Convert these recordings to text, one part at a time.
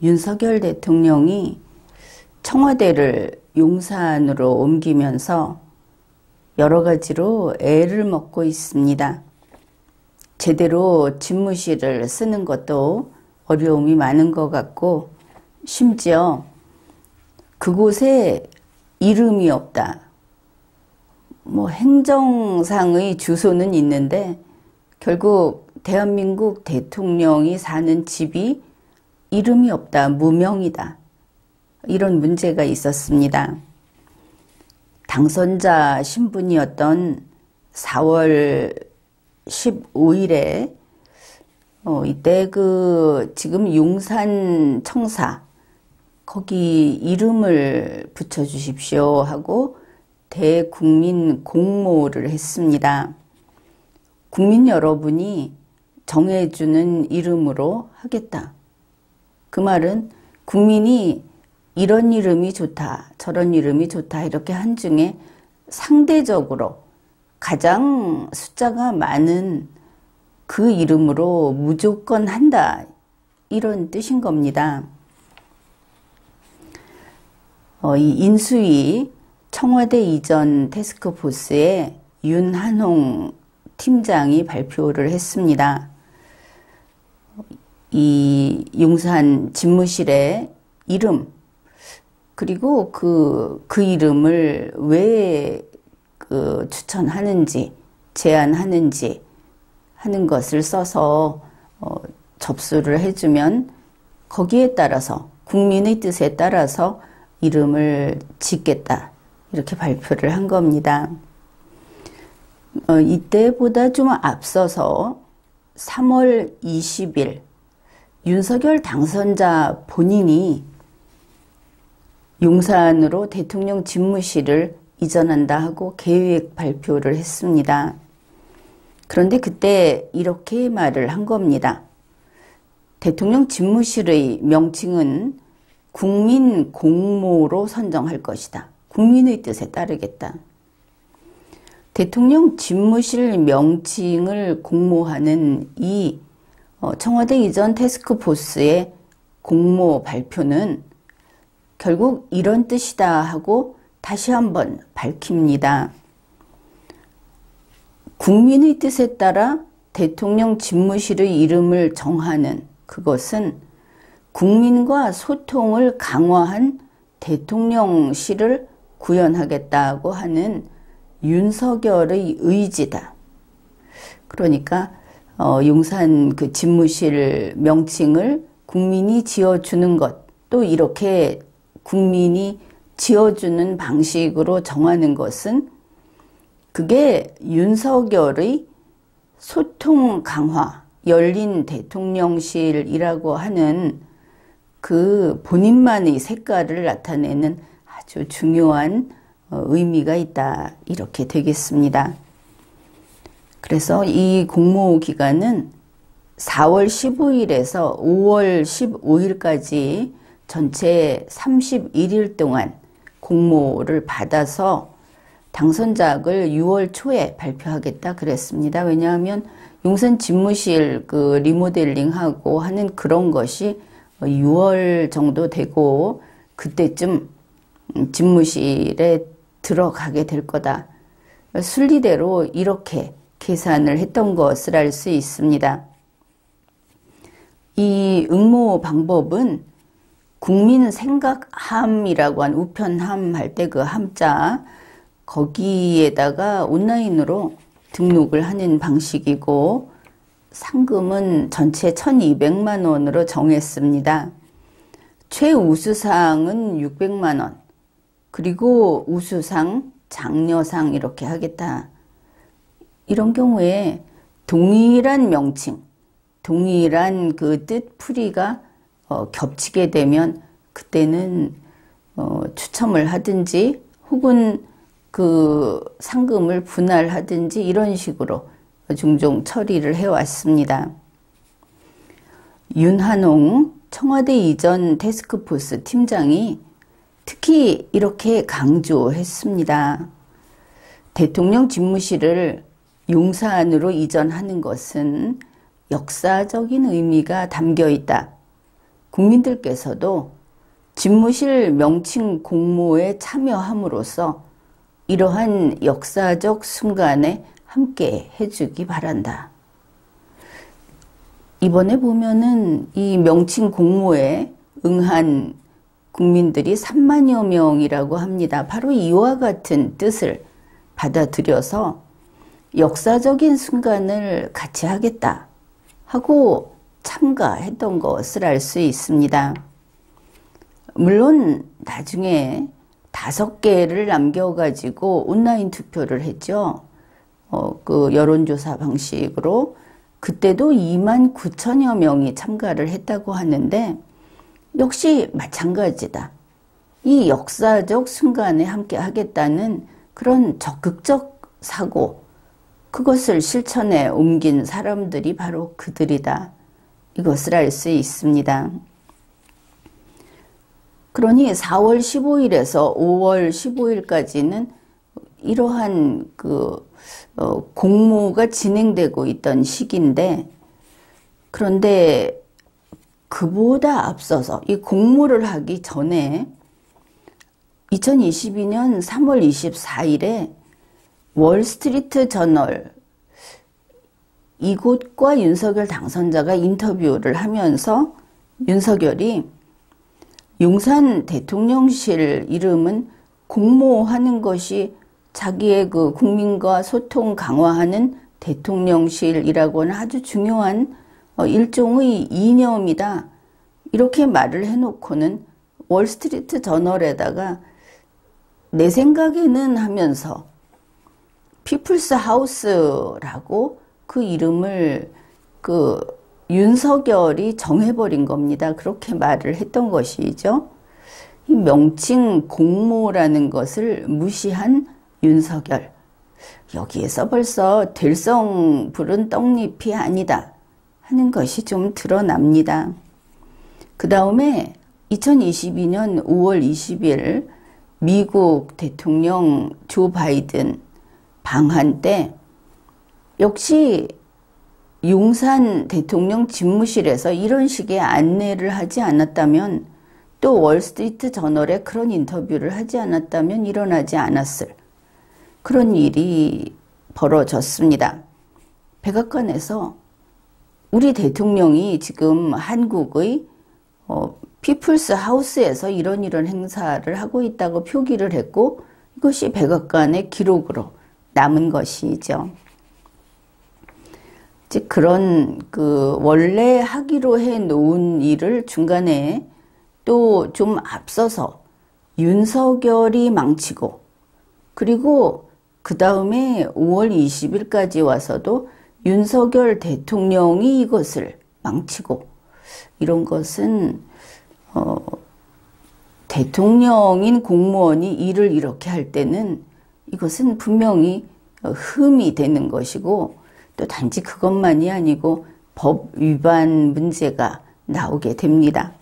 윤석열 대통령이 청와대를 용산으로 옮기면서 여러 가지로 애를 먹고 있습니다. 제대로 집무실을 쓰는 것도 어려움이 많은 것 같고, 심지어 그곳에 이름이 없다. 행정상의 주소는 있는데 결국 대한민국 대통령이 사는 집이 이름이 없다, 무명이다. 이런 문제가 있었습니다. 당선자 신분이었던 4월 15일에 이때 지금 용산 청사 거기 이름을 붙여주십시오 하고 대국민 공모를 했습니다. 국민 여러분이 정해주는 이름으로 하겠다. 그 말은 국민이 이런 이름이 좋다, 저런 이름이 좋다 이렇게 한 중에 상대적으로 가장 숫자가 많은 그 이름으로 무조건 한다, 이런 뜻인 겁니다. 이 인수위 청와대 이전 태스크포스의 윤한홍 팀장이 발표를 했습니다. 이 용산 집무실의 이름, 그리고 그 이름을 왜 추천하는지, 제안하는지 하는 것을 써서 접수를 해주면 거기에 따라서, 국민의 뜻에 따라서 이름을 짓겠다, 이렇게 발표를 한 겁니다. 이때보다 좀 앞서서 3월 20일 윤석열 당선자 본인이 용산으로 대통령 집무실을 이전한다 하고 계획 발표를 했습니다. 그런데 그때 이렇게 말을 한 겁니다. 대통령 집무실의 명칭은 국민 공모로 선정할 것이다. 국민의 뜻에 따르겠다. 대통령 집무실 명칭을 공모하는 이 청와대 이전 태스크포스의 공모 발표는 결국 이런 뜻이다 하고 다시 한번 밝힙니다. 국민의 뜻에 따라 대통령 집무실의 이름을 정하는 그것은 국민과 소통을 강화한 대통령실을 구현하겠다고 하는 윤석열의 의지다. 그러니까 용산 그 집무실 명칭을 국민이 지어주는 것, 또 이렇게 국민이 지어주는 방식으로 정하는 것은 그게 윤석열의 소통 강화, 열린 대통령실이라고 하는 그 본인만의 색깔을 나타내는 아주 중요한 의미가 있다, 이렇게 되겠습니다. 그래서 이 공모 기간은 4월 15일에서 5월 15일까지 전체 31일 동안 공모를 받아서 당선작을 6월 초에 발표하겠다 그랬습니다. 왜냐하면 용산 집무실 리모델링하고 하는 그런 것이 6월 정도 되고 그때쯤 집무실에 들어가게 될 거다. 순리대로 이렇게 계산을 했던 것을 알 수 있습니다. 이 응모 방법은 국민 생각함이라고 한 우편함 할 때 그 함자 거기에다가 온라인으로 등록을 하는 방식이고 상금은 전체 1,200만 원으로 정했습니다. 최우수상은 600만 원, 그리고 우수상, 장려상 이렇게 하겠다. 이런 경우에 동일한 명칭, 동일한 그 뜻풀이가 겹치게 되면 그때는 추첨을 하든지 혹은 그 상금을 분할하든지 이런 식으로 종종 처리를 해왔습니다. 윤한홍 청와대 이전 태스크포스 팀장이 특히 이렇게 강조했습니다. 대통령 집무실을 용산으로 이전하는 것은 역사적인 의미가 담겨 있다. 국민들께서도 집무실 명칭 공모에 참여함으로써 이러한 역사적 순간에 함께 해주기 바란다. 이번에 보면은 이 명칭 공모에 응한 국민들이 3만여 명이라고 합니다. 바로 이와 같은 뜻을 받아들여서 역사적인 순간을 같이 하겠다 하고 참가했던 것을 알 수 있습니다. 물론 나중에 5개를 남겨가지고 온라인 투표를 했죠. 그 여론조사 방식으로 그때도 2만 9천여 명이 참가를 했다고 하는데 역시 마찬가지다. 이 역사적 순간에 함께 하겠다는 그런 적극적 사고, 그것을 실천에 옮긴 사람들이 바로 그들이다. 이것을 알 수 있습니다. 그러니 4월 15일에서 5월 15일까지는 이러한 공모가 진행되고 있던 시기인데, 그런데 그보다 앞서서 이 공모를 하기 전에 2022년 3월 24일에 월스트리트 저널, 이곳과 윤석열 당선자가 인터뷰를 하면서 윤석열이 용산 대통령실 이름은 공모하는 것이 자기의 그 국민과 소통 강화하는 대통령실이라고는 아주 중요한 일종의 이념이다. 이렇게 말을 해놓고는 월스트리트 저널에다가 내 생각에는 하면서 피플스 하우스라고 그 이름을 윤석열이 정해버린 겁니다. 그렇게 말을 했던 것이죠. 이 명칭 공모라는 것을 무시한 윤석열. 여기에서 벌써 들성 부른 떡잎이 아니다 하는 것이 좀 드러납니다. 그 다음에 2022년 5월 20일 미국 대통령 조 바이든 방한 때 역시 용산 대통령 집무실에서 이런 식의 안내를 하지 않았다면, 또 월스트리트 저널에 그런 인터뷰를 하지 않았다면 일어나지 않았을 그런 일이 벌어졌습니다. 백악관에서 우리 대통령이 지금 한국의 피플스 하우스에서 이런 행사를 하고 있다고 표기를 했고, 이것이 백악관의 기록으로 남은 것이죠. 즉 그런 원래 하기로 해 놓은 일을 중간에 또 좀 앞서서 윤석열이 망치고, 그리고 그 다음에 5월 20일까지 와서도 윤석열 대통령이 이것을 망치고, 이런 것은 대통령인 공무원이 일을 이렇게 할 때는 이것은 분명히 흠이 되는 것이고, 또 단지 그것만이 아니고 법 위반 문제가 나오게 됩니다.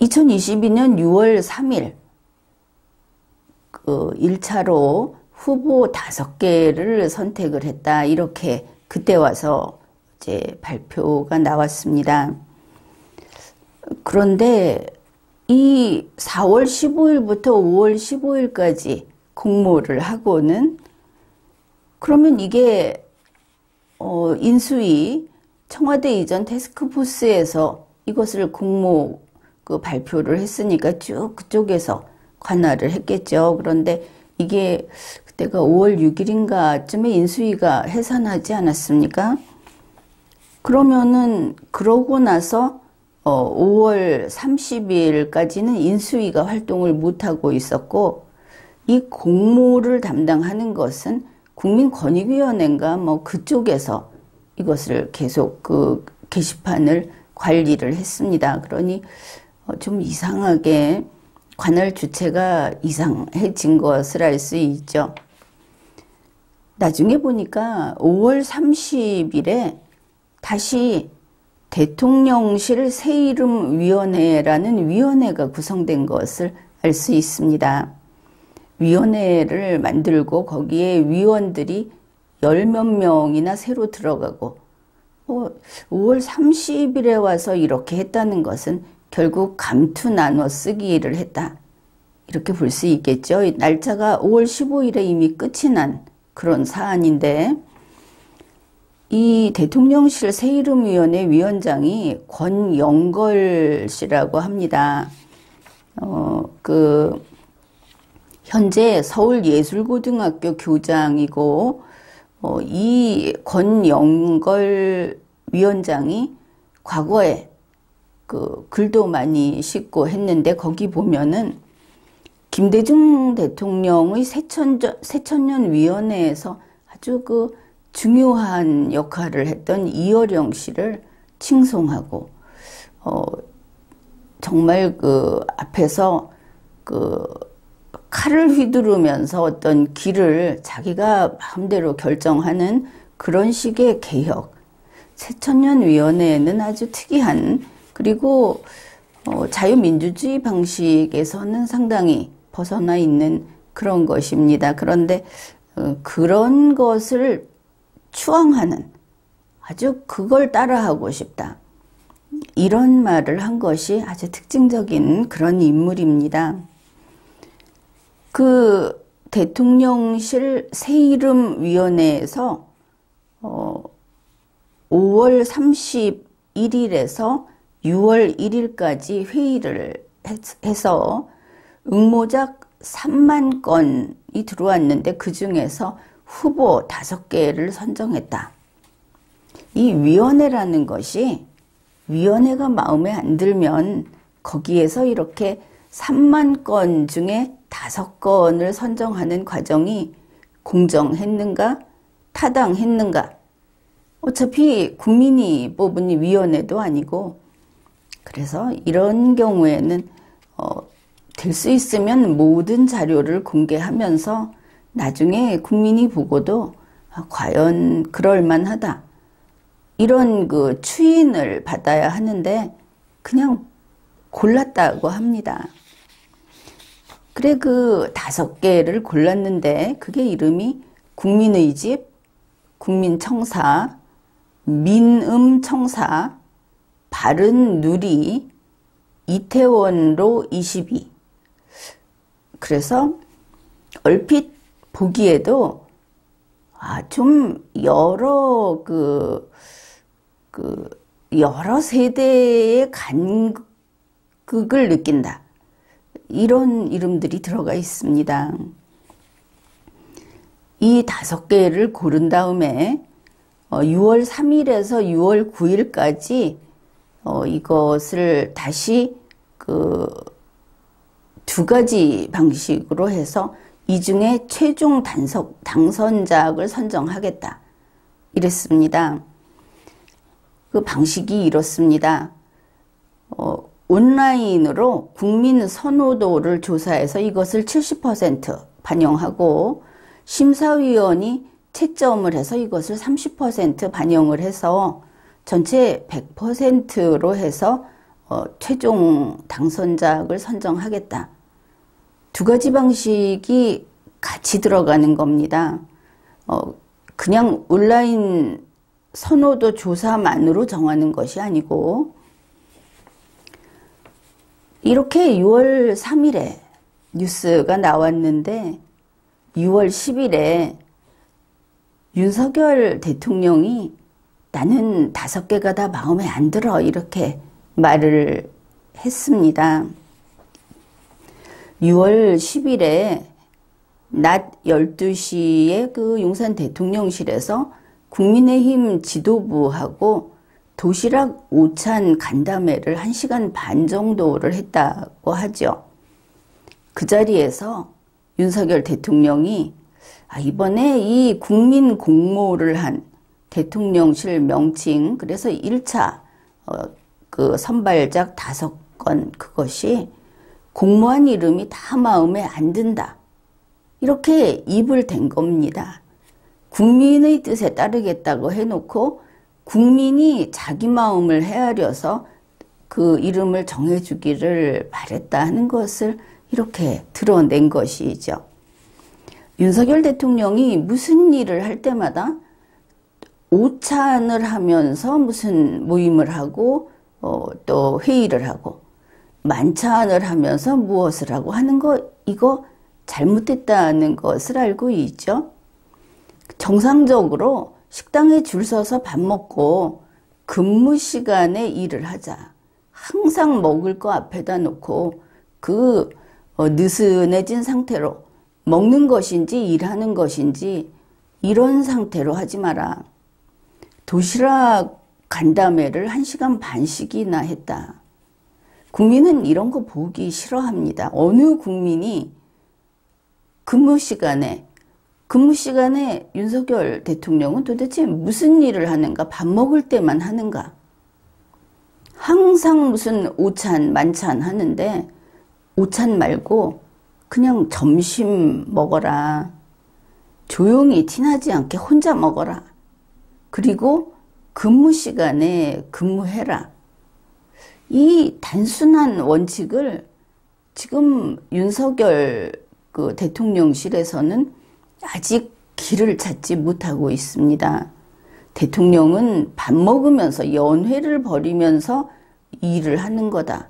2022년 6월 3일 1차로 후보 5개를 선택을 했다. 이렇게 그때 와서 이제 발표가 나왔습니다. 그런데 이 4월 15일부터 5월 15일까지 공모를 하고는, 그러면 이게 인수위 청와대 이전 태스크포스에서 이것을 공모 발표를 했으니까 쭉 그쪽에서 관할을 했겠죠. 그런데 이게 그때가 5월 6일인가쯤에 인수위가 해산하지 않았습니까? 그러면은 그러고 나서 5월 30일까지는 인수위가 활동을 못하고 있었고, 이 공모를 담당하는 것은 국민권익위원회인가 그쪽에서 이것을 계속 게시판을 관리를 했습니다. 그러니 좀 이상하게 관할 주체가 이상해진 것을 알 수 있죠. 나중에 보니까 5월 30일에 다시 대통령실 새 이름 위원회라는 위원회가 구성된 것을 알 수 있습니다. 위원회를 만들고 거기에 위원들이 10몇 명이나 새로 들어가고, 5월 30일에 와서 이렇게 했다는 것은 결국 감투 나눠 쓰기를 했다. 이렇게 볼 수 있겠죠. 날짜가 5월 15일에 이미 끝이 난 그런 사안인데, 이 대통령실 새이름위원회 위원장이 권영걸 씨라고 합니다. 현재 서울예술고등학교 교장이고, 이 권영걸 위원장이 과거에 글도 많이 싣고 했는데, 거기 보면은 김대중 대통령의 새천년위원회에서 아주 중요한 역할을 했던 이어령 씨를 칭송하고, 정말 앞에서 칼을 휘두르면서 어떤 길을 자기가 마음대로 결정하는 그런 식의 개혁. 새천년위원회는 아주 특이한, 그리고 자유민주주의 방식에서는 상당히 벗어나 있는 그런 것입니다. 그런데 그런 것을 추앙하는, 아주 그걸 따라하고 싶다, 이런 말을 한 것이 아주 특징적인 그런 인물입니다. 그 대통령실 새이름위원회에서 5월 31일에서 6월 1일까지 회의를 해서 응모작 3만 건이 들어왔는데, 그 중에서 후보 5개를 선정했다. 이 위원회라는 것이, 위원회가 마음에 안 들면 거기에서 이렇게 3만 건 중에 5건을 선정하는 과정이 공정했는가, 타당했는가. 어차피 국민이 뽑은 위원회도 아니고, 그래서 이런 경우에는 될 수 있으면 모든 자료를 공개하면서 나중에 국민이 보고도 과연 그럴만하다, 이런 추인을 받아야 하는데 그냥 골랐다고 합니다. 그래, 5개를 골랐는데 그게 이름이 국민의 집, 국민청사, 민음청사, 바른누리, 이태원로 22. 그래서 얼핏 보기에도 좀 여러 여러 세대의 간극을 느낀다, 이런 이름들이 들어가 있습니다. 이 5개를 고른 다음에 6월 3일에서 6월 9일까지 이것을 다시 2가지 방식으로 해서 이 중에 최종 당선작을 선정하겠다, 이랬습니다. 그 방식이 이렇습니다. 온라인으로 국민 선호도를 조사해서 이것을 70% 반영하고, 심사위원이 채점을 해서 이것을 30% 반영을 해서 전체 100%로 해서 최종 당선작을 선정하겠다. 2가지 방식이 같이 들어가는 겁니다. 그냥 온라인 선호도 조사만으로 정하는 것이 아니고, 이렇게 6월 3일에 뉴스가 나왔는데 6월 10일에 윤석열 대통령이 나는 5개가 다 마음에 안 들어, 이렇게 말을 했습니다. 6월 10일에 낮 12시에 용산 대통령실에서 국민의힘 지도부하고 도시락 오찬 간담회를 1시간 반 정도를 했다고 하죠. 그 자리에서 윤석열 대통령이 이번에 이 국민 공모를 한 대통령실 명칭, 그래서 1차 선발작 5건, 그것이 공모한 이름이 다 마음에 안 든다, 이렇게 입을 댄 겁니다. 국민의 뜻에 따르겠다고 해놓고 국민이 자기 마음을 헤아려서 그 이름을 정해주기를 바랬다 하는 것을 이렇게 드러낸 것이죠. 윤석열 대통령이 무슨 일을 할 때마다 오찬을 하면서 무슨 모임을 하고 또 회의를 하고 만찬을 하면서 무엇을 하고 하는 거 이거 잘못됐다는 것을 알고 있죠. 정상적으로 식당에 줄 서서 밥 먹고 근무 시간에 일을 하자. 항상 먹을 거 앞에다 놓고 그 느슨해진 상태로 먹는 것인지 일하는 것인지 이런 상태로 하지 마라. 도시락 간담회를 1시간 반씩이나 했다. 국민은 이런 거 보기 싫어합니다. 어느 국민이 근무 시간에 윤석열 대통령은 도대체 무슨 일을 하는가? 밥 먹을 때만 하는가? 항상 무슨 오찬, 만찬 하는데 오찬 말고 그냥 점심 먹어라. 조용히 티나지 않게 혼자 먹어라. 그리고 근무 시간에 근무해라. 이 단순한 원칙을 지금 윤석열 그 대통령실에서는 아직 길을 찾지 못하고 있습니다. 대통령은 밥 먹으면서 연회를 벌이면서 일을 하는 거다.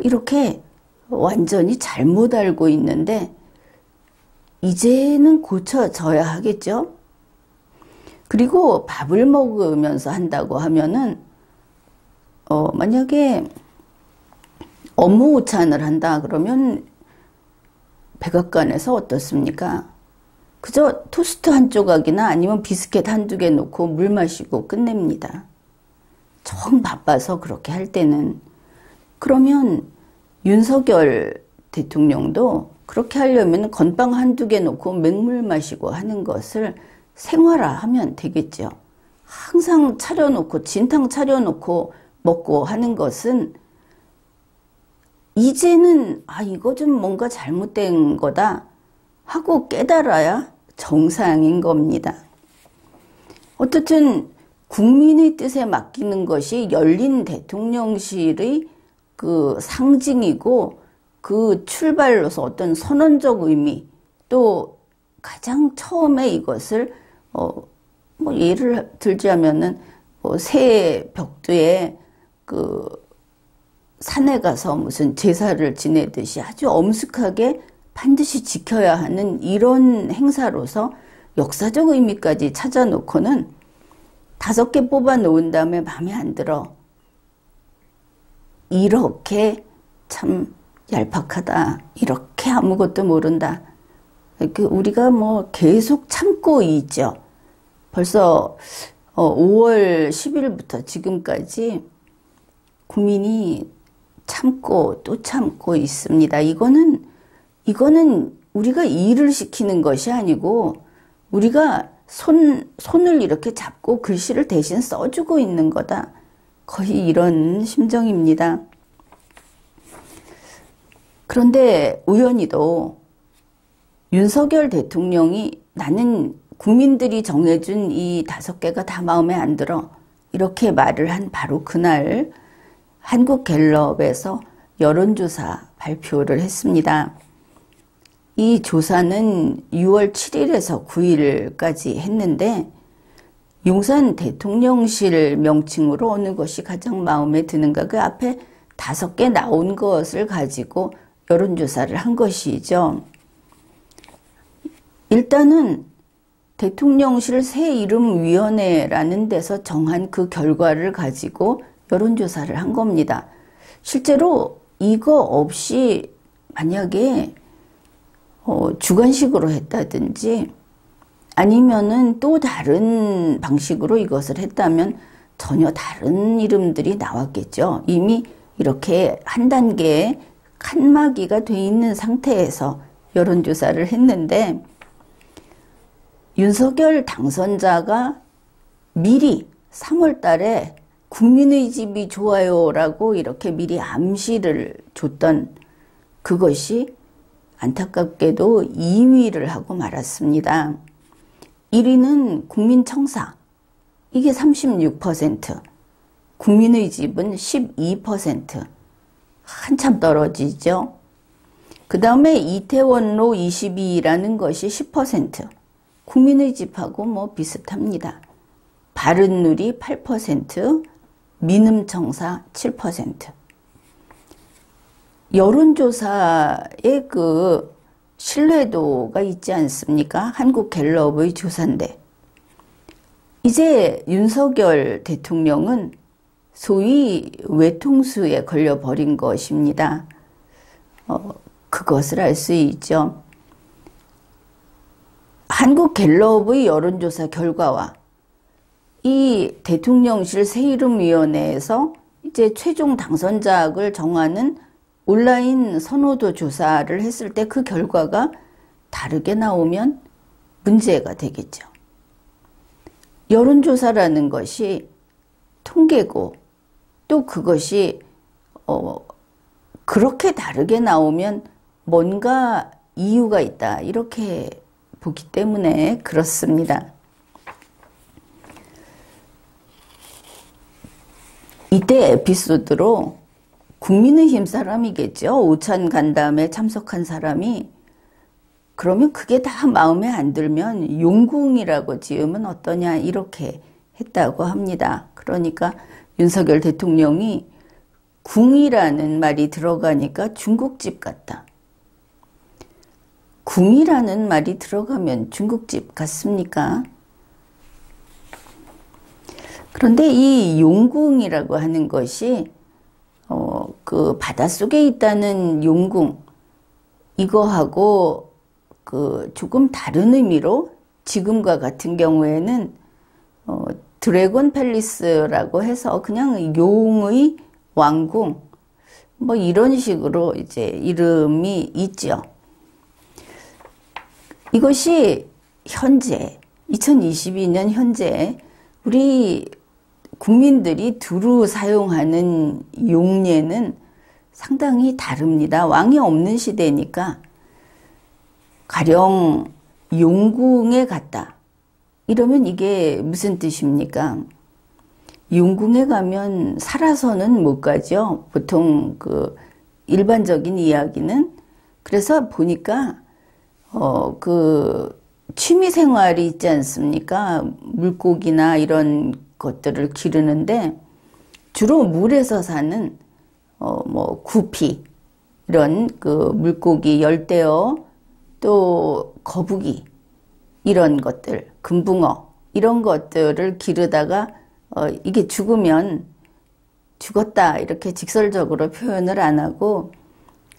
이렇게 완전히 잘못 알고 있는데 이제는 고쳐져야 하겠죠. 그리고 밥을 먹으면서 한다고 하면은 만약에 업무 오찬을 한다 그러면 백악관에서 어떻습니까? 그저 토스트 한 조각이나 아니면 비스켓 한두 개 놓고 물 마시고 끝냅니다. 정 바빠서 그렇게 할 때는. 그러면 윤석열 대통령도 그렇게 하려면 건빵 한두 개 놓고 맹물 마시고 하는 것을 생활화하면 되겠죠. 항상 차려놓고 진탕 차려놓고 먹고 하는 것은 이제는 이거 좀 뭔가 잘못된 거다 하고 깨달아야 정상인 겁니다. 어쨌든 국민의 뜻에 맡기는 것이 열린 대통령실의 그 상징이고 그 출발로서 어떤 선언적 의미 또 가장 처음에 이것을 뭐 예를 들자면은 새 벽두에 그 산에 가서 무슨 제사를 지내듯이 아주 엄숙하게 반드시 지켜야 하는 이런 행사로서 역사적 의미까지 찾아놓고는 5개 뽑아 놓은 다음에 마음에 안 들어. 이렇게 참 얄팍하다. 이렇게 아무것도 모른다. 우리가 뭐 계속 참고 있죠. 벌써 5월 10일부터 지금까지 국민이 참고 또 참고 있습니다. 이거는 우리가 일을 시키는 것이 아니고 우리가 손을 이렇게 잡고 글씨를 대신 써주고 있는 거다. 거의 이런 심정입니다. 그런데 우연히도 윤석열 대통령이 나는 국민들이 정해준 이 5개가 다 마음에 안 들어. 이렇게 말을 한 바로 그날 한국갤럽에서 여론조사 발표를 했습니다. 이 조사는 6월 7일에서 9일까지 했는데 용산 대통령실 명칭으로 어느 것이 가장 마음에 드는가 그 앞에 5개 나온 것을 가지고 여론조사를 한 것이죠. 일단은 대통령실 새 이름 위원회라는 데서 정한 그 결과를 가지고 여론조사를 한 겁니다. 실제로 이거 없이 만약에 주관식으로 했다든지 아니면은 또 다른 방식으로 이것을 했다면 전혀 다른 이름들이 나왔겠죠. 이미 이렇게 한 단계의 칸막이가 돼 있는 상태에서 여론조사를 했는데 윤석열 당선자가 미리 3월 달에 국민의 집이 좋아요라고 이렇게 미리 암시를 줬던 그것이 안타깝게도 2위를 하고 말았습니다. 1위는 국민청사, 이게 36%, 국민의 집은 12%, 한참 떨어지죠. 그 다음에 이태원로 22라는 것이 10%, 국민의 집하고 뭐 비슷합니다. 바른누리 8%, 민음청사 7%. 여론조사의 그 신뢰도가 있지 않습니까? 한국갤럽의 조사인데 이제 윤석열 대통령은 소위 외통수에 걸려버린 것입니다. 그것을 알 수 있죠. 한국갤럽의 여론조사 결과와 이 대통령실 새이름위원회에서 이제 최종 당선작을 정하는 온라인 선호도 조사를 했을 때 그 결과가 다르게 나오면 문제가 되겠죠. 여론조사라는 것이 통계고 또 그것이 그렇게 다르게 나오면 뭔가 이유가 있다 이렇게 보기 때문에 그렇습니다. 이때 에피소드로 국민의힘 사람이겠죠. 오찬 간담회 참석한 사람이 그러면 그게 다 마음에 안 들면 용궁이라고 지으면 어떠냐 이렇게 했다고 합니다. 그러니까 윤석열 대통령이 궁이라는 말이 들어가니까 중국집 같다. 궁이라는 말이 들어가면 중국집 같습니까? 그런데 이 용궁이라고 하는 것이 그 바닷속에 있다는 용궁 이거하고 그 조금 다른 의미로 지금과 같은 경우에는 드래곤 팰리스라고 해서 그냥 용의 왕궁 뭐 이런 식으로 이제 이름이 있죠. 이것이 현재 2022년 현재 우리 국민들이 두루 사용하는 용례는 상당히 다릅니다. 왕이 없는 시대니까 가령 용궁에 갔다. 이러면 이게 무슨 뜻입니까? 용궁에 가면 살아서는 못 가죠. 보통 그 일반적인 이야기는. 그래서 보니까 그 취미 생활이 있지 않습니까? 물고기나 이런 것들을 기르는데 주로 물에서 사는 뭐 구피 이런 그 물고기, 열대어 또 거북이 이런 것들, 금붕어 이런 것들을 기르다가 이게 죽으면 죽었다 이렇게 직설적으로 표현을 안 하고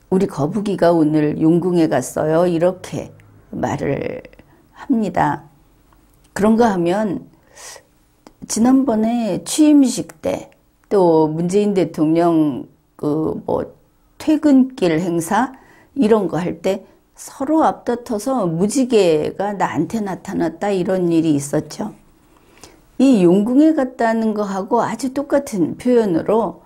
우리 거북이가 오늘 용궁에 갔어요 이렇게 말을 합니다. 그런가 하면 지난번에 취임식 때 또 문재인 대통령 그 뭐 퇴근길 행사 이런 거 할 때 서로 앞다퉈서 무지개가 나한테 나타났다 이런 일이 있었죠. 이 용궁에 갔다는 거하고 아주 똑같은 표현으로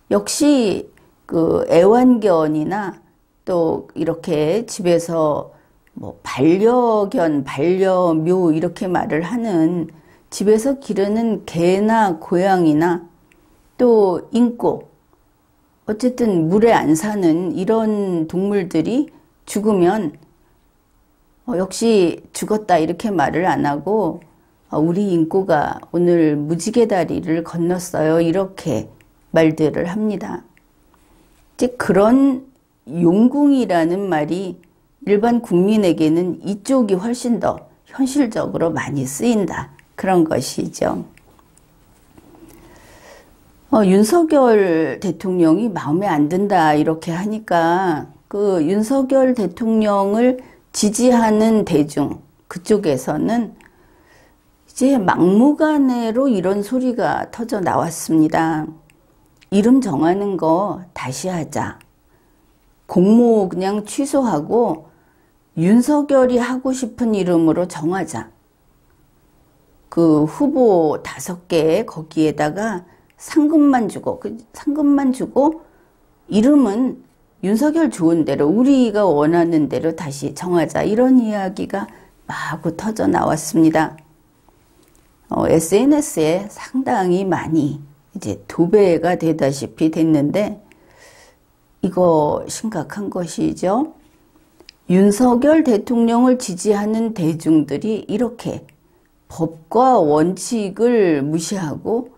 역시 그 애완견이나 또 이렇게 집에서 뭐 반려견, 반려묘 이렇게 말을 하는 집에서 기르는 개나 고양이나 또 인꼬 어쨌든 물에 안 사는 이런 동물들이 죽으면 역시 죽었다 이렇게 말을 안 하고 우리 인꼬가 오늘 무지개 다리를 건넜어요 이렇게 말들을 합니다. 이제 그런 용궁이라는 말이 일반 국민에게는 이쪽이 훨씬 더 현실적으로 많이 쓰인다. 그런 것이죠. 윤석열 대통령이 마음에 안 든다 이렇게 하니까 그 윤석열 대통령을 지지하는 대중 그쪽에서는 이제 막무가내로 이런 소리가 터져 나왔습니다. 이름 정하는 거 다시 하자. 공모 그냥 취소하고 윤석열이 하고 싶은 이름으로 정하자. 그 후보 5개 거기에다가 상금만 주고 이름은 윤석열 좋은 대로 우리가 원하는 대로 다시 정하자 이런 이야기가 마구 터져 나왔습니다. SNS에 상당히 많이 이제 도배가 되다시피 됐는데 이거 심각한 것이죠. 윤석열 대통령을 지지하는 대중들이 이렇게 법과 원칙을 무시하고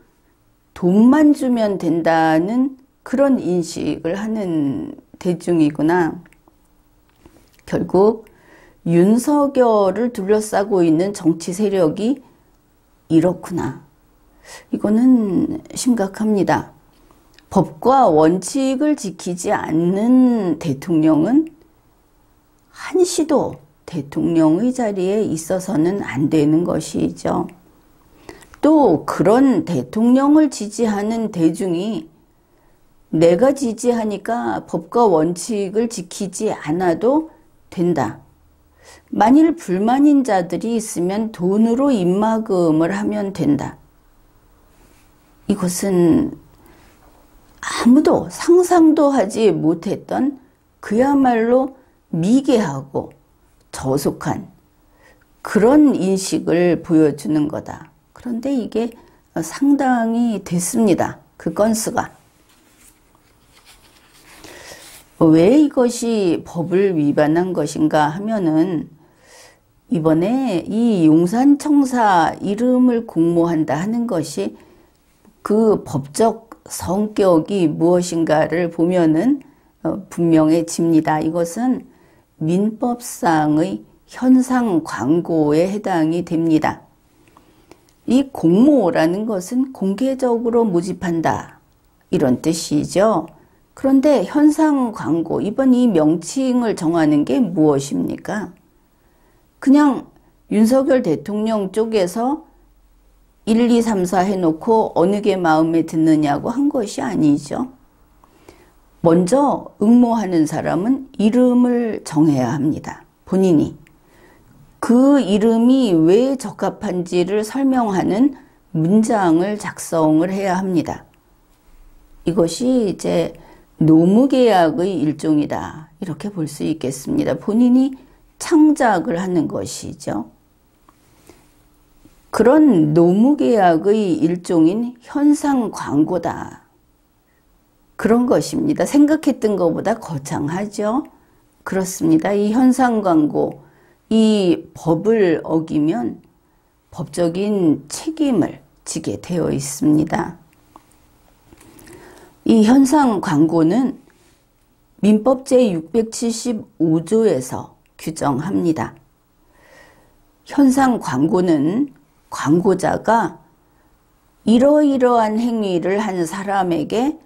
돈만 주면 된다는 그런 인식을 하는 대중이구나. 결국 윤석열을 둘러싸고 있는 정치 세력이 이렇구나. 이거는 심각합니다. 법과 원칙을 지키지 않는 대통령은 한시도 대통령의 자리에 있어서는 안 되는 것이죠. 또 그런 대통령을 지지하는 대중이 내가 지지하니까 법과 원칙을 지키지 않아도 된다. 만일 불만인 자들이 있으면 돈으로 입막음을 하면 된다. 이것은 아무도 상상도 하지 못했던 그야말로 미개하고 저속한 그런 인식을 보여주는 거다. 그런데 이게 상당히 됐습니다. 그 건수가. 왜 이것이 법을 위반한 것인가 하면은 이번에 이 용산청사 이름을 공모한다 하는 것이 그 법적 성격이 무엇인가를 보면은 분명해집니다. 이것은 민법상의 현상 광고에 해당이 됩니다. 이 공모라는 것은 공개적으로 모집한다 이런 뜻이죠. 그런데 현상 광고, 이번 이 명칭을 정하는 게 무엇입니까? 그냥 윤석열 대통령 쪽에서 1, 2, 3, 4 해놓고 어느 게 마음에 드느냐고 한 것이 아니죠. 먼저 응모하는 사람은 이름을 정해야 합니다. 본인이. 그 이름이 왜 적합한지를 설명하는 문장을 작성을 해야 합니다. 이것이 이제 노무계약의 일종이다. 이렇게 볼 수 있겠습니다. 본인이 창작을 하는 것이죠. 그런 노무계약의 일종인 현상 광고다. 그런 것입니다. 생각했던 것보다 거창하죠. 그렇습니다. 이 현상 광고, 이 법을 어기면 법적인 책임을 지게 되어 있습니다. 이 현상 광고는 민법 제675조에서 규정합니다. 현상 광고는 광고자가 이러이러한 행위를 한 사람에게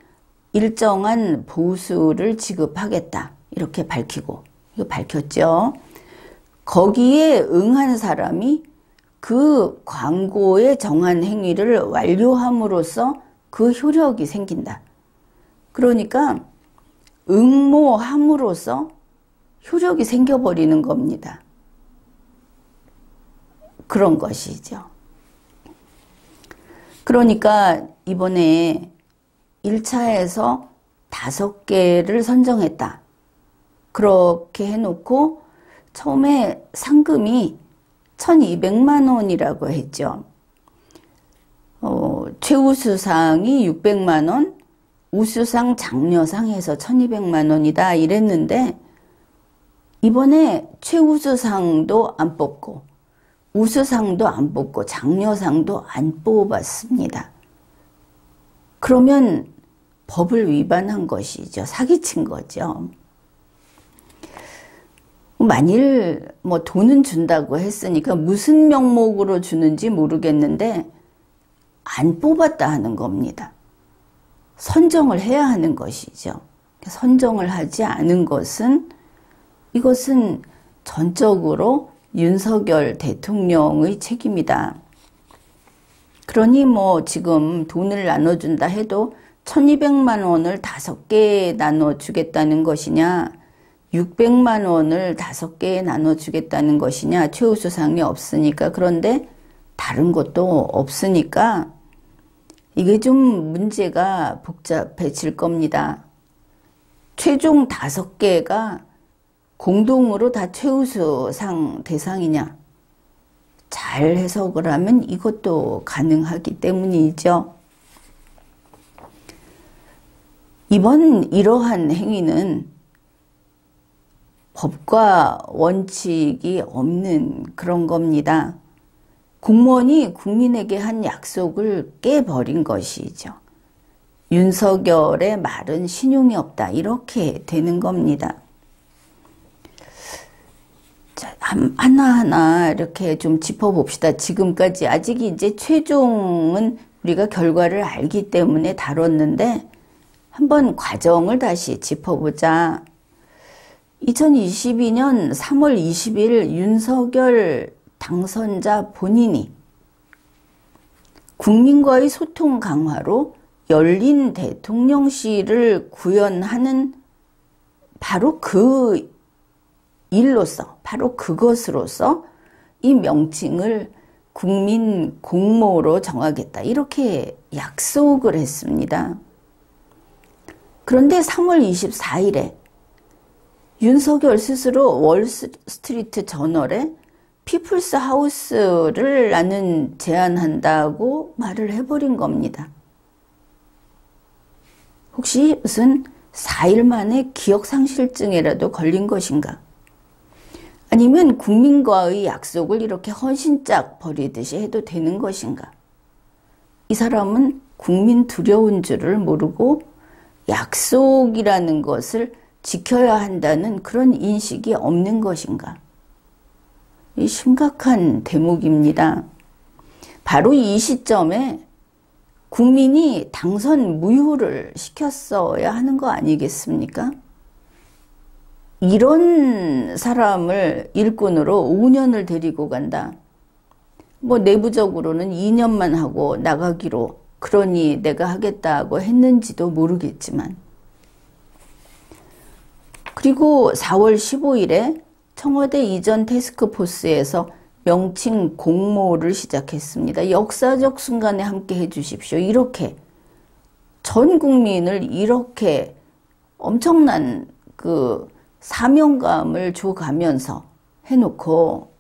일정한 보수를 지급하겠다. 이렇게 밝히고, 이거 밝혔죠. 거기에 응한 사람이 그 광고에 정한 행위를 완료함으로써 그 효력이 생긴다. 그러니까 응모함으로써 효력이 생겨버리는 겁니다. 그런 것이죠. 그러니까 이번에 1차에서 5개를 선정했다. 그렇게 해놓고 처음에 상금이 1,200만 원이라고 했죠. 최우수상이 600만 원, 우수상, 장려상 해서 1,200만 원이다 이랬는데 이번에 최우수상도 안 뽑고 우수상도 안 뽑고 장려상도 안 뽑았습니다. 그러면 법을 위반한 것이죠. 사기친 거죠. 만일 뭐 돈은 준다고 했으니까 무슨 명목으로 주는지 모르겠는데 안 뽑았다 하는 겁니다. 선정을 해야 하는 것이죠. 선정을 하지 않은 것은 이것은 전적으로 윤석열 대통령의 책임이다. 그러니 뭐 지금 돈을 나눠준다 해도 1,200만 원을 5개에 나눠주겠다는 것이냐 600만 원을 5개에 나눠주겠다는 것이냐 최우수상이 없으니까 그런데 다른 것도 없으니까 이게 좀 문제가 복잡해질 겁니다. 최종 5개가 공동으로 다 최우수상 대상이냐? 잘 해석을 하면 이것도 가능하기 때문이죠. 이번 이러한 행위는 법과 원칙이 없는 그런 겁니다. 공무원이 국민에게 한 약속을 깨버린 것이죠. 윤석열의 말은 신용이 없다. 이렇게 되는 겁니다. 자, 하나하나 이렇게 좀 짚어봅시다. 지금까지 아직 이제 최종은 우리가 결과를 알기 때문에 다뤘는데 한번 과정을 다시 짚어보자. 2022년 3월 20일 윤석열 당선자 본인이 국민과의 소통 강화로 열린 대통령실을 구현하는 바로 그 일로서, 바로 그것으로서 이 명칭을 국민 공모로 정하겠다. 이렇게 약속을 했습니다. 그런데 3월 24일에 윤석열 스스로 월스트리트 저널에 피플스 하우스를 나는 제안한다고 말을 해버린 겁니다. 혹시 무슨 4일 만에 기억상실증이라도 걸린 것인가? 아니면 국민과의 약속을 이렇게 헌신짝 버리듯이 해도 되는 것인가? 이 사람은 국민 두려운 줄을 모르고 약속이라는 것을 지켜야 한다는 그런 인식이 없는 것인가? 이 심각한 대목입니다. 바로 이 시점에 국민이 당선 무효를 시켰어야 하는 거 아니겠습니까? 이런 사람을 일꾼으로 5년을 데리고 간다. 뭐 내부적으로는 2년만 하고 나가기로 그러니 내가 하겠다고 했는지도 모르겠지만. 그리고 4월 15일에 청와대 이전 태스크포스에서 명칭 공모를 시작했습니다. 역사적 순간에 함께 해주십시오. 이렇게 전 국민을 이렇게 엄청난 그 사명감을 줘가면서 해놓고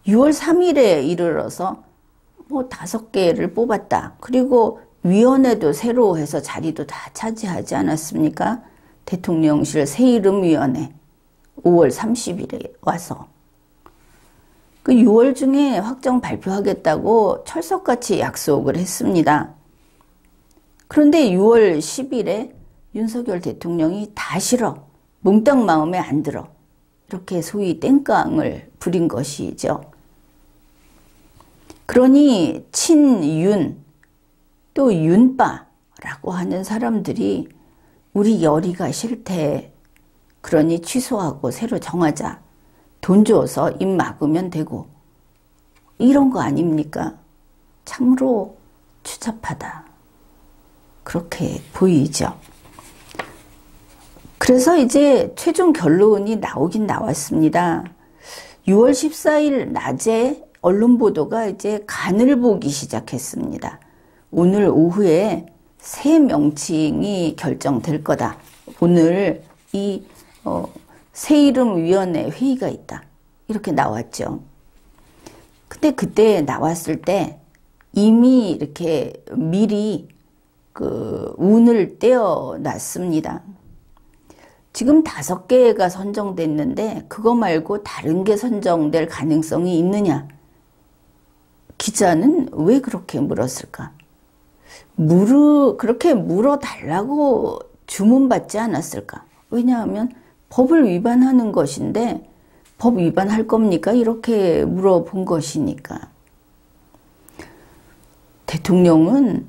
6월 3일에 이르러서 뭐 5개를 뽑았다. 그리고 위원회도 새로 해서 자리도 다 차지하지 않았습니까? 대통령실 새이름위원회 5월 30일에 와서 그 6월 중에 확정 발표하겠다고 철석같이 약속을 했습니다. 그런데 6월 10일에 윤석열 대통령이 다 싫어. 몽땅 마음에 안 들어. 이렇게 소위 땡깡을 부린 것이죠. 그러니 친윤 또 윤빠라고 하는 사람들이 우리 열이가 싫대. 그러니 취소하고 새로 정하자. 돈 줘서 입 막으면 되고. 이런 거 아닙니까? 참으로 추잡하다. 그렇게 보이죠. 그래서 이제 최종 결론이 나오긴 나왔습니다. 6월 14일 낮에 언론 보도가 이제 간을 보기 시작했습니다. 오늘 오후에 새 명칭이 결정될 거다. 오늘 이 새이름위원회 회의가 있다. 이렇게 나왔죠. 근데 그때 나왔을 때 이미 이렇게 미리 그 운을 떼어놨습니다. 지금 5개가 선정됐는데 그거 말고 다른 게 선정될 가능성이 있느냐? 기자는 왜 그렇게 물었을까? 그렇게 물어달라고 주문받지 않았을까? 왜냐하면 법을 위반하는 것인데 법 위반할 겁니까? 이렇게 물어본 것이니까. 대통령은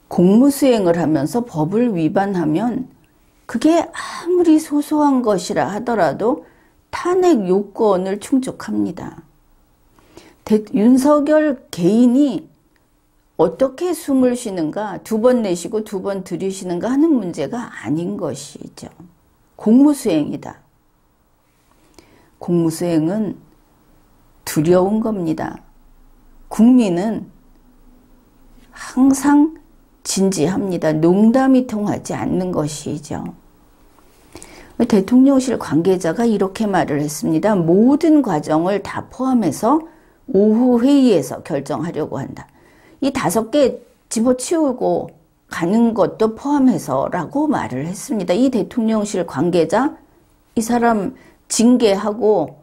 공무수행을 하면서 법을 위반하면 그게 아무리 소소한 것이라 하더라도 탄핵 요건을 충족합니다. 윤석열 개인이 어떻게 숨을 쉬는가, 2번 내쉬고 2번 들이쉬는가 하는 문제가 아닌 것이죠. 공무수행이다. 공무수행은 두려운 겁니다. 국민은 항상 진지합니다. 농담이 통하지 않는 것이죠. 대통령실 관계자가 이렇게 말을 했습니다. 모든 과정을 다 포함해서 오후 회의에서 결정하려고 한다. 이 5개 집어치우고 가는 것도 포함해서라고 말을 했습니다. 이 대통령실 관계자, 이 사람 징계하고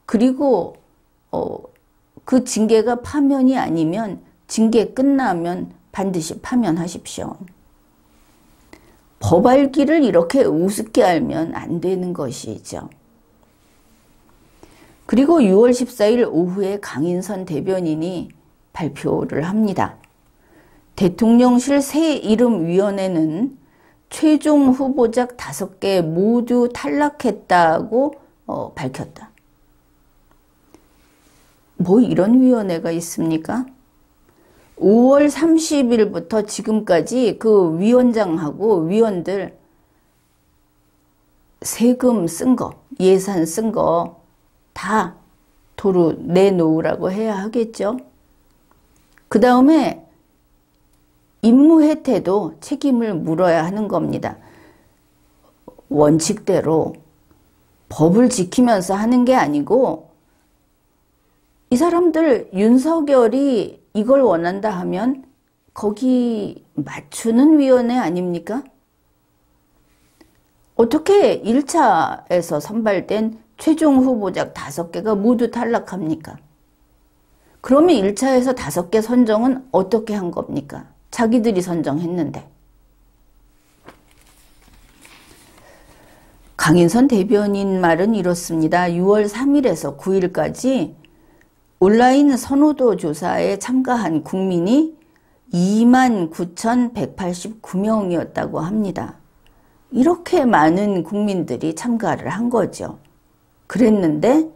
그리고 그 징계가 파면이 아니면 징계 끝나면 반드시 파면하십시오. 법 알기를 이렇게 우습게 알면 안 되는 것이죠. 그리고 6월 14일 오후에 강인선 대변인이 발표를 합니다. 대통령실 새 이름위원회는 최종 후보작 5개 모두 탈락했다고 밝혔다. 뭐 이런 위원회가 있습니까? 5월 30일부터 지금까지 그 위원장하고 위원들 세금 쓴 거, 예산 쓴 거 다 도로 내놓으라고 해야 하겠죠. 그 다음에 임무해태도 책임을 물어야 하는 겁니다. 원칙대로 법을 지키면서 하는 게 아니고 이 사람들 윤석열이 이걸 원한다 하면 거기 맞추는 위원회 아닙니까? 어떻게 1차에서 선발된 최종 후보작 5개가 모두 탈락합니까? 그러면 1차에서 5개 선정은 어떻게 한 겁니까? 자기들이 선정했는데. 강인선 대변인 말은 이렇습니다. 6월 3일에서 9일까지 온라인 선호도 조사에 참가한 국민이 29,189명이었다고 합니다. 이렇게 많은 국민들이 참가를 한 거죠. 그랬는데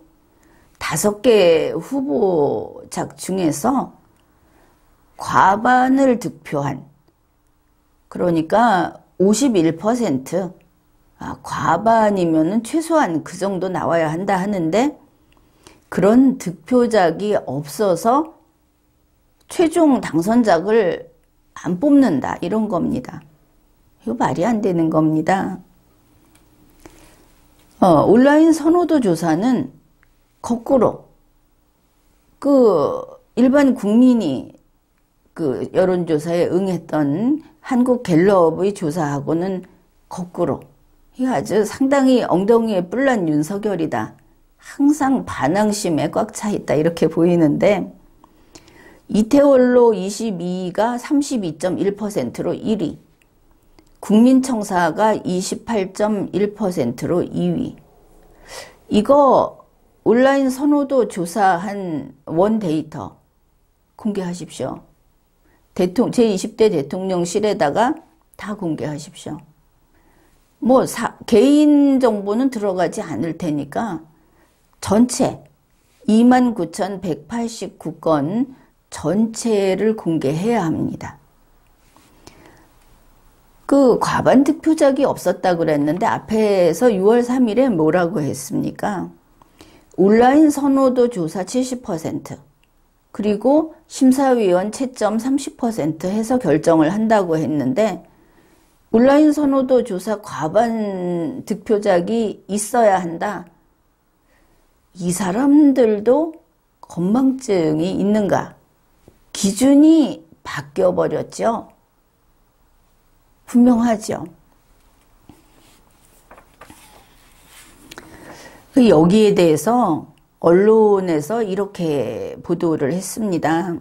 5개 후보작 중에서 과반을 득표한, 그러니까 51%, 과반이면 최소한 그 정도 나와야 한다 하는데 그런 득표작이 없어서 최종 당선작을 안 뽑는다 이런 겁니다. 이거 말이 안 되는 겁니다. 온라인 선호도 조사는 거꾸로 그 일반 국민이 그 여론조사에 응했던 한국갤럽의 조사하고는 거꾸로 이 아주 상당히 엉덩이에 뿔난 윤석열이다. 항상 반항심에 꽉 차 있다 이렇게 보이는데 이태원로 22위가 32.1%로 1위, 국민청사가 28.1%로 2위. 이거 온라인 선호도 조사한 원 데이터 공개하십시오. 제20대 대통령실에다가 다 공개하십시오. 뭐 개인 정보는 들어가지 않을 테니까 전체 29,189건 전체를 공개해야 합니다. 그 과반 득표작이 없었다 그랬는데 앞에서 6월 3일에 뭐라고 했습니까? 온라인 선호도 조사 70%, 그리고 심사위원 채점 30% 해서 결정을 한다고 했는데 온라인 선호도 조사 과반 득표작이 있어야 한다. 이 사람들도 건망증이 있는가? 기준이 바뀌어버렸죠. 분명하죠. 여기에 대해서 언론에서 이렇게 보도를 했습니다.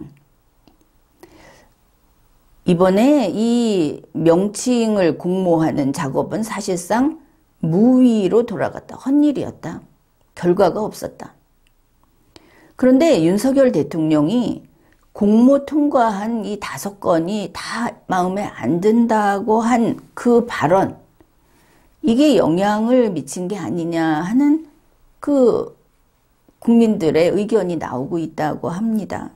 이번에 이 명칭을 공모하는 작업은 사실상 무위로 돌아갔다. 헛일이었다. 결과가 없었다. 그런데 윤석열 대통령이 공모 통과한 이 5건이 다 마음에 안 든다고 한 그 발언, 이게 영향을 미친 게 아니냐 하는 그 국민들의 의견이 나오고 있다고 합니다.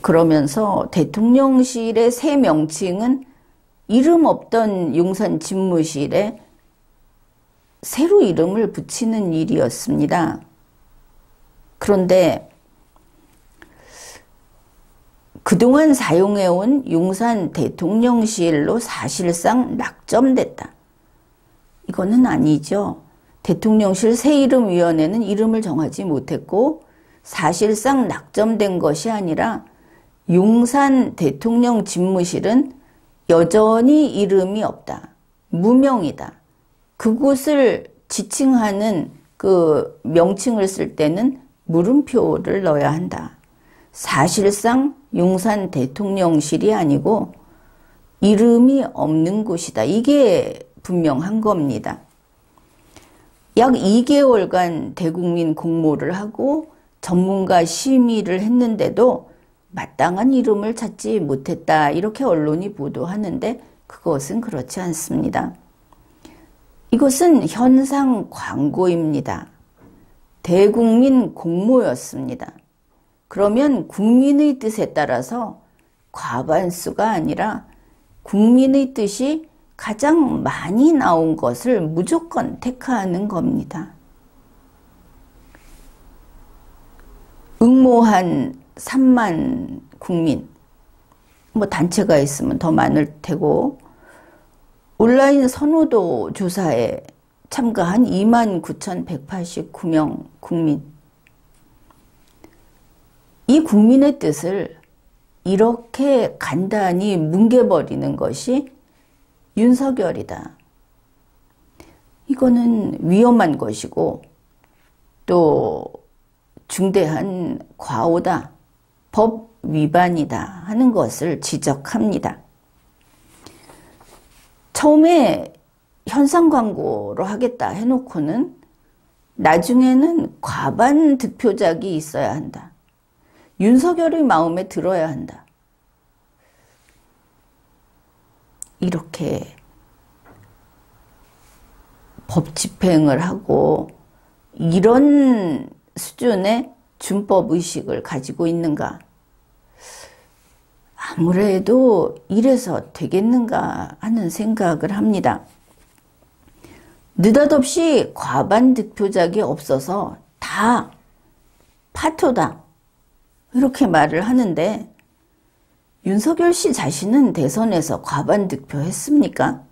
그러면서 대통령실의 새 명칭은 이름 없던 용산 집무실에 새로 이름을 붙이는 일이었습니다. 그런데 그동안 사용해온 용산 대통령실로 사실상 낙점됐다. 이거는 아니죠. 대통령실 새 이름위원회는 이름을 정하지 못했고 사실상 낙점된 것이 아니라 용산 대통령 집무실은 여전히 이름이 없다. 무명이다. 그곳을 지칭하는 그 명칭을 쓸 때는 물음표를 넣어야 한다. 사실상 용산 대통령실이 아니고 이름이 없는 곳이다. 이게 분명한 겁니다. 약 2개월간 대국민 공모를 하고 전문가 심의를 했는데도 마땅한 이름을 찾지 못했다. 이렇게 언론이 보도하는데 그것은 그렇지 않습니다. 이것은 현상 광고입니다. 대국민 공모였습니다. 그러면 국민의 뜻에 따라서 과반수가 아니라 국민의 뜻이 가장 많이 나온 것을 무조건 택하는 겁니다. 응모한 3만 국민, 뭐 단체가 있으면 더 많을 테고, 온라인 선호도 조사에 참가한 29,189명 국민. 이 국민의 뜻을 이렇게 간단히 뭉개버리는 것이 윤석열이다. 이거는 위험한 것이고 또 중대한 과오다. 법 위반이다 하는 것을 지적합니다. 처음에 현상 광고로 하겠다 해놓고는 나중에는 과반 득표작이 있어야 한다. 윤석열의 마음에 들어야 한다. 이렇게 법 집행을 하고 이런 수준의 준법 의식을 가지고 있는가? 아무래도 이래서 되겠는가 하는 생각을 합니다. 느닷없이 과반 득표작이 없어서 다 파토다. 이렇게 말을 하는데 윤석열 씨 자신은 대선에서 과반 득표했습니까?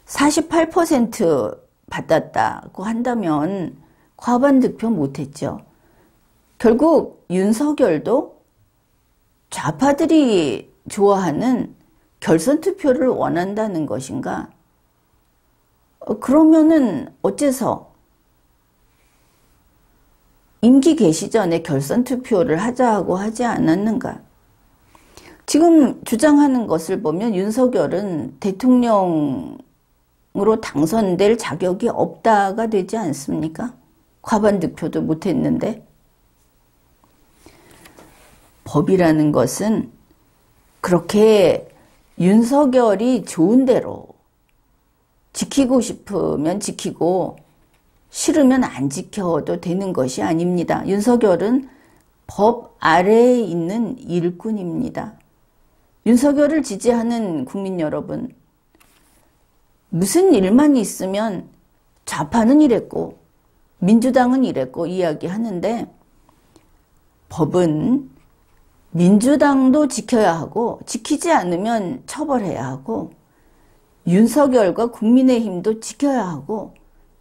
48% 받았다고 한다면 과반 득표 못했죠. 결국 윤석열도 좌파들이 좋아하는 결선 투표를 원한다는 것인가? 그러면은 어째서 임기 개시 전에 결선 투표를 하자고 하지 않았는가? 지금 주장하는 것을 보면 윤석열은 대통령으로 당선될 자격이 없다가 되지 않습니까? 과반 득표도 못했는데. 법이라는 것은 그렇게 윤석열이 좋은 대로 지키고 싶으면 지키고 싫으면 안 지켜도 되는 것이 아닙니다. 윤석열은 법 아래에 있는 일꾼입니다. 윤석열을 지지하는 국민 여러분, 무슨 일만 있으면 좌파는 이랬고 민주당은 이랬고 이야기하는데 법은 민주당도 지켜야 하고 지키지 않으면 처벌해야 하고 윤석열과 국민의힘도 지켜야 하고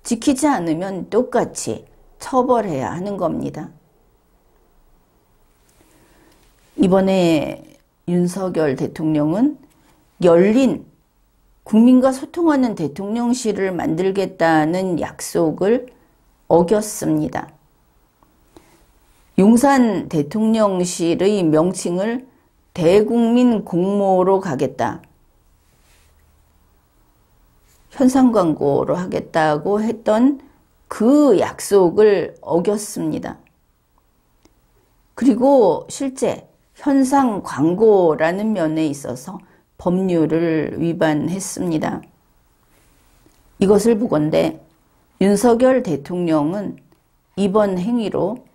지키지 않으면 똑같이 처벌해야 하는 겁니다. 이번에 윤석열 대통령은 열린 국민과 소통하는 대통령실을 만들겠다는 약속을 어겼습니다. 용산 대통령실의 명칭을 대국민 공모로 가겠다. 현상 광고로 하겠다고 했던 그 약속을 어겼습니다. 그리고 실제 현상 광고라는 면에 있어서 법률을 위반했습니다. 이것을 보건대 윤석열 대통령은 이번 행위로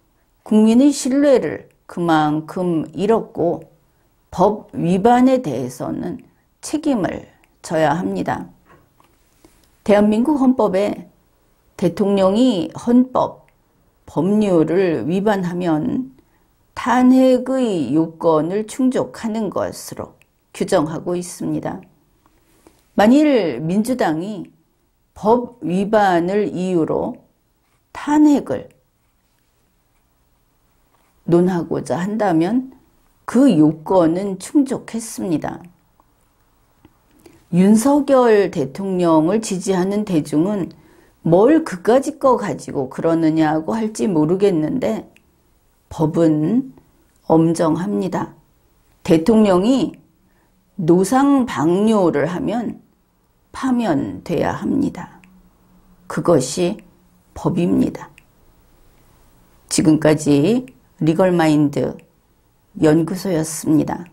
국민의 신뢰를 그만큼 잃었고 법 위반에 대해서는 책임을 져야 합니다. 대한민국 헌법에 대통령이 헌법, 법률을 위반하면 탄핵의 요건을 충족하는 것으로 규정하고 있습니다. 만일 민주당이 법 위반을 이유로 탄핵을 논하고자 한다면 그 요건은 충족했습니다. 윤석열 대통령을 지지하는 대중은 뭘 그까짓 거 가지고 그러느냐고 할지 모르겠는데 법은 엄정합니다. 대통령이 노상방뇨를 하면 파면돼야 합니다. 그것이 법입니다. 지금까지 리걸마인드 연구소였습니다.